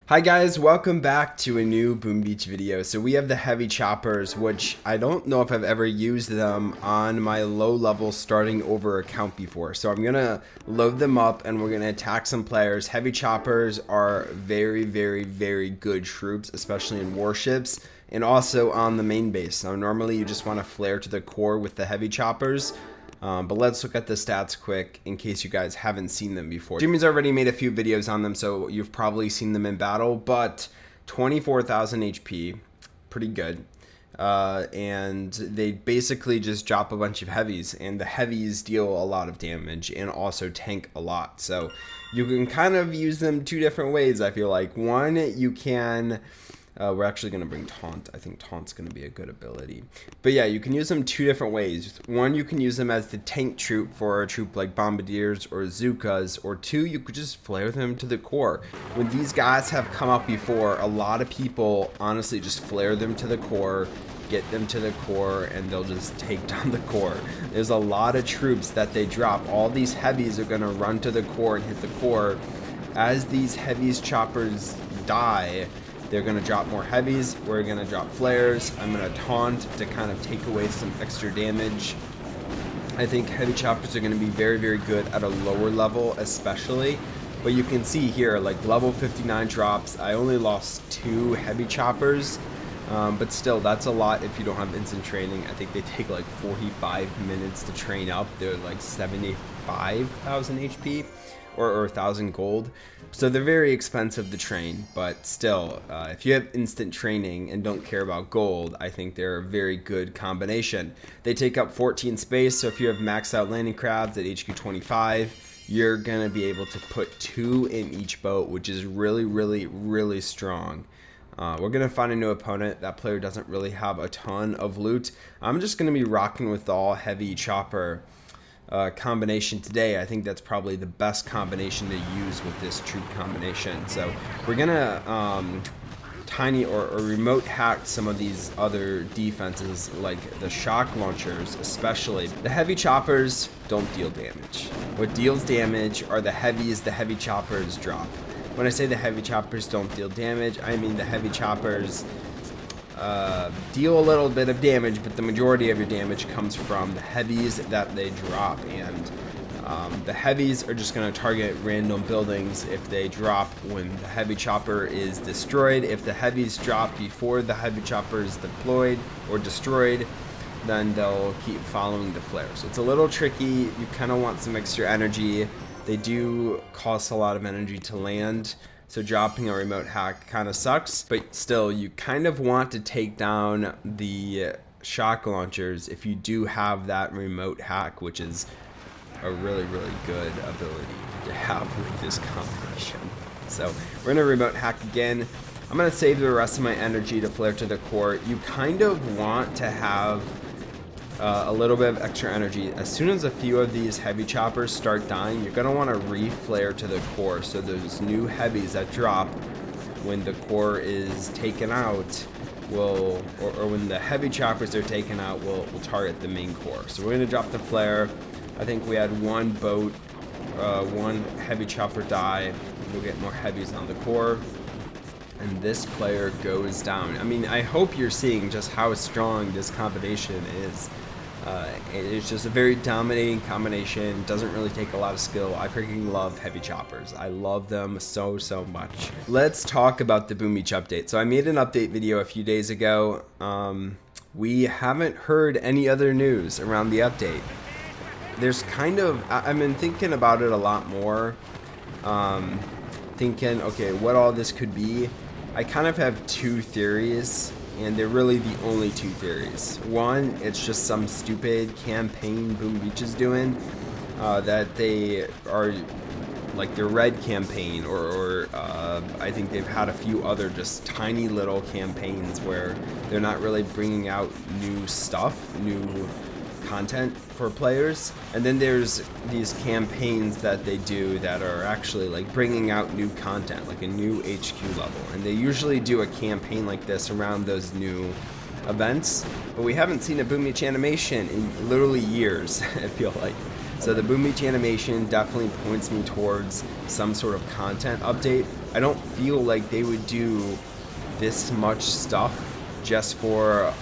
Hi guys, welcome back to a new Boom Beach video. So we have the heavy choppers, which I don't know if I've ever used them on my low level starting over account before. So I'm gonna load them up and we're gonna attack some players. Heavy choppers are very good troops, especially in warships and also on the main base. Now normally you just want to flare to the core with the heavy choppers. But let's look at the stats quick in case you guys haven't seen them before. Jimmy's already made a few videos on them, so you've probably seen them in battle, but 24,000 HP, pretty good. And they basically just drop a bunch of heavies, and the heavies deal a lot of damage and also tank a lot. So you can kind of use them two different ways, I feel like. One, you can... we're actually going to bring Taunt. I think Taunt's going to be a good ability. But yeah, you can use them two different ways. One, you can use them as the tank troop for a troop like Bombardiers or Zookas. Or two, you could just flare them to the core. When these guys have come up before, a lot of people honestly just flare them to the core, get them to the core, and they'll just take down the core. There's a lot of troops that they drop. All these heavies are going to run to the core and hit the core. As these heavies choppers die, they're going to drop more heavies. We're going to drop flares. I'm going to taunt to kind of take away some extra damage. I think heavy choppers are going to be very good at a lower level especially. But you can see here, like level 59 drops. I only lost 2 heavy choppers. But still, that's a lot if you don't have instant training. I think they take like 45 minutes to train up. They're like 75,000 HP. Or 1,000 gold. So they're very expensive to train, but still, if you have instant training and don't care about gold, I think they're a very good combination. They take up 14 space, so if you have maxed out landing crabs at HQ 25, you're gonna be able to put 2 in each boat, which is really strong. We're gonna find a new opponent. That player doesn't really have a ton of loot. I'm just gonna be rocking with the all heavy chopper combination today. I think that's probably the best combination to use with this troop combination. So we're gonna tiny or remote hack some of these other defenses, like the shock launchers especially. The heavy choppers don't deal damage. What deals damage are the heavies the heavy choppers drop. When I say the heavy choppers don't deal damage, I mean the heavy choppers deal a little bit of damage, but the majority of your damage comes from the heavies that they drop. And the heavies are just going to target random buildings if they drop when the heavy chopper is destroyed. If the heavies drop before the heavy chopper is deployed or destroyed, then they'll keep following the flare. So it's a little tricky. You kind of want some extra energy. They do cost a lot of energy to land. So dropping a remote hack kind of sucks, but still you kind of want to take down the shock launchers if you do have that remote hack, which is a really good ability to have with this combination. So we're gonna remote hack again. I'm gonna save the rest of my energy to flare to the core. You kind of want to have a little bit of extra energy. As soon as a few of these heavy choppers start dying, you're going to want to re-flare to the core. So those new heavies that drop when the core is taken out will, or when the heavy choppers are taken out, will target the main core. So we're going to drop the flare. I think we had one boat, one heavy chopper die. We'll get more heavies on the core. And this player goes down. I mean, I hope you're seeing just how strong this combination is. It's just a very dominating combination. Doesn't really take a lot of skill. I freaking love heavy choppers. I love them so much. Let's talk about the Boom Beach update. So I made an update video a few days ago. We haven't heard any other news around the update. There's kind of, I've been thinking about it a lot more. Thinking, okay, what all this could be. I kind of have 2 theories, and they're really the only 2 theories. One, it's just some stupid campaign Boom Beach is doing, that they are like their red campaign, or I think they've had a few other just tiny little campaigns where they're not really bringing out new stuff, new content for players. And then there's these campaigns that they do that are actually like bringing out new content, like a new HQ level, and they usually do a campaign like this around those new events, but we haven't seen a Boom Beach animation in literally years. I feel like. So the Boom Beach animation definitely points me towards some sort of content update. I don't feel like they would do this much stuff just for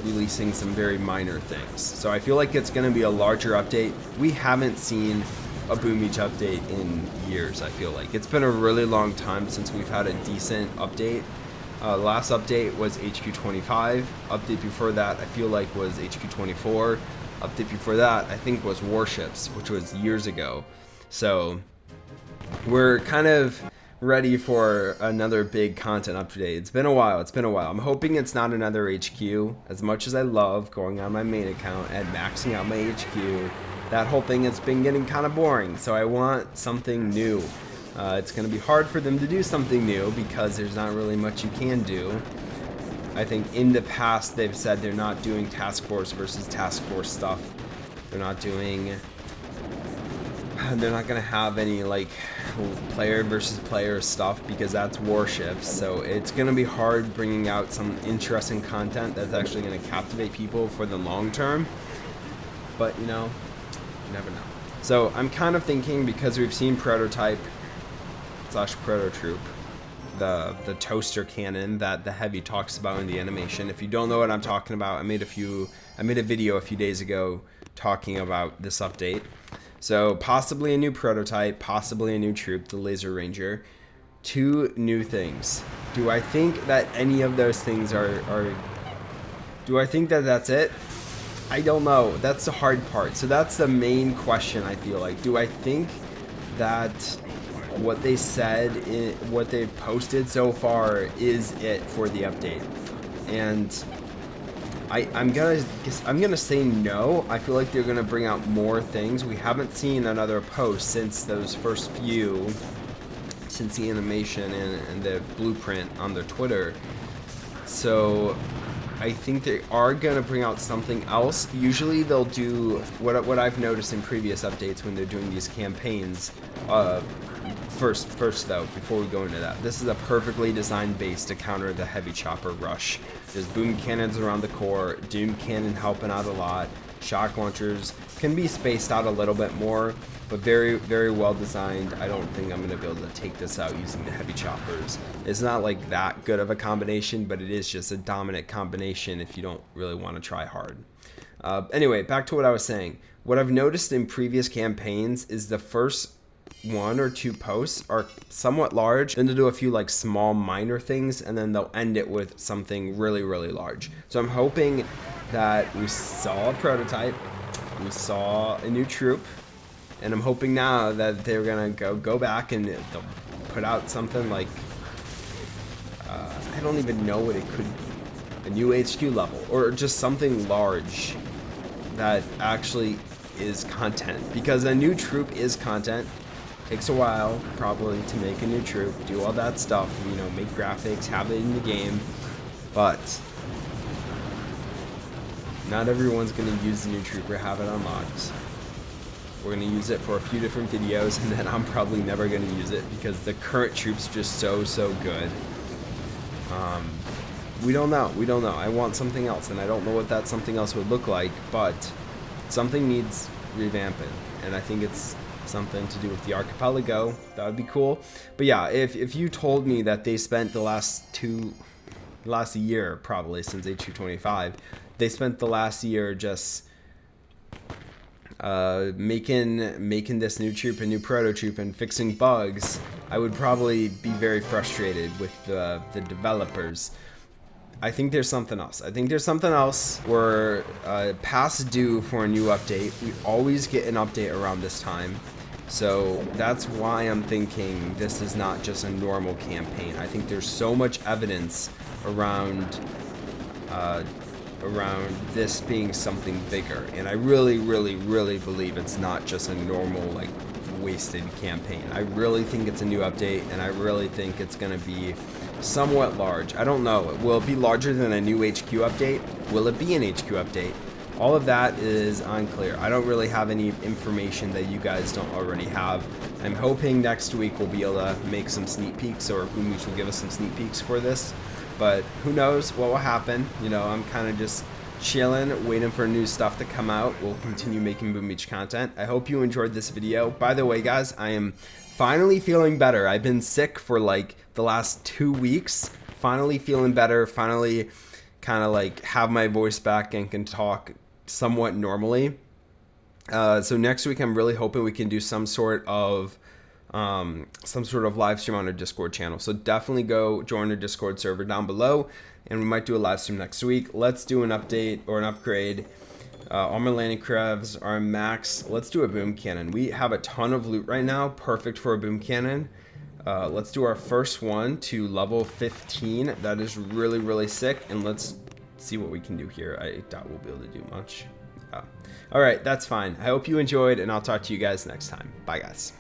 releasing some very minor things. So I feel like it's going to be a larger update. We haven't seen a Boom Beach update in years. I feel like it's been a really long time since we've had a decent update. Last update was HQ 25. Update before that I feel like was HQ 24. Update before that I think was Warships, which was years ago. So we're kind of ready for another big content update. It's been a while. I'm hoping it's not another HQ. As much as I love going on my main account and maxing out my HQ, that whole thing has been getting kind of boring. So I want something new. It's going to be hard for them to do something new because there's not really much you can do. I think in the past they've said they're not doing task force versus task force stuff. They're not going to have any like player versus player stuff because that's Warships. So it's going to be hard bringing out some interesting content that's actually going to captivate people for the long term. But you know, you never know. So I'm kind of thinking, because we've seen prototype / prototroop, the toaster cannon that the Heavy talks about in the animation. If you don't know what I'm talking about, I made a video a few days ago talking about this update. So possibly a new prototype, possibly a new troop, the Laser Ranger. 2 new things. Do I think that any of those things are do I think that that's it? I don't know. That's the hard part. So that's the main question, I feel like. Do I think that what they said, what they've posted so far is it for the update? And I'm gonna say no. I feel like they're gonna bring out more things. We haven't seen another post since those first few, since the animation and the blueprint on their Twitter. So I think they are gonna bring out something else. Usually they'll do what I've noticed in previous updates when they're doing these campaigns. First though, before we go into that, this is a perfectly designed base to counter the heavy chopper rush. There's boom cannons around the core, doom cannon helping out a lot, shock launchers can be spaced out a little bit more, but very, very well designed. I don't think I'm going to be able to take this out using the heavy choppers. It's not like that good of a combination, but it is just a dominant combination if you don't really want to try hard. Anyway, back to what I was saying. What I've noticed in previous campaigns is the first 1 or 2 posts are somewhat large, then they'll do a few like small minor things, and then they'll end it with something really, really large. So I'm hoping that we saw a prototype, we saw a new troop, and I'm hoping now that they're gonna go back and they'll put out something like I don't even know what it could be, a new HQ level, or just something large that actually is content, because a new troop is content. Takes a while probably to make a new troop, do all that stuff, you know, make graphics, have it in the game, but not everyone's going to use the new troop or have it unlocked. We're going to use it for a few different videos, and then I'm probably never going to use it because the current troop's just so good. We don't know. I want something else, and I don't know what that something else would look like, but something needs revamping, and I think it's something to do with the archipelago. That would be cool. But yeah, if you told me that they spent the last year, probably since HQ 25, they spent the last year just making this new troop, a new proto troop, and fixing bugs, I would probably be very frustrated with the developers. I think there's something else. We're past due for a new update. We always get an update around this time. So that's why I'm thinking this is not just a normal campaign. I think there's so much evidence around this being something bigger. And I really believe it's not just a normal, like, wasted campaign. I really think it's a new update, and I really think it's going to be somewhat large. I don't know. Will it be larger than a new HQ update? Will it be an HQ update? All of that is unclear. I don't really have any information that you guys don't already have. I'm hoping next week we'll be able to make some sneak peeks, or Boom Beach will give us some sneak peeks for this. But who knows what will happen. You know, I'm kind of just chilling, waiting for new stuff to come out. We'll continue making Boom Beach content. I hope you enjoyed this video. By the way, guys, I am finally feeling better. I've been sick for like the last 2 weeks. Finally feeling better. Finally kind of like have my voice back and can talk somewhat normally. So next week, I'm really hoping we can do some sort of live stream on our Discord channel. So definitely go join our Discord server down below, and we might do a live stream next week. Let's do an update or an upgrade. All my landing crevs are max. Let's do a boom cannon. We have a ton of loot right now, perfect for a boom cannon. Let's do our first one to level 15. That is really, really sick. And let's see what we can do here. I doubt we'll be able to do much. All right, that's fine. I hope you enjoyed, and I'll talk to you guys next time. Bye, guys.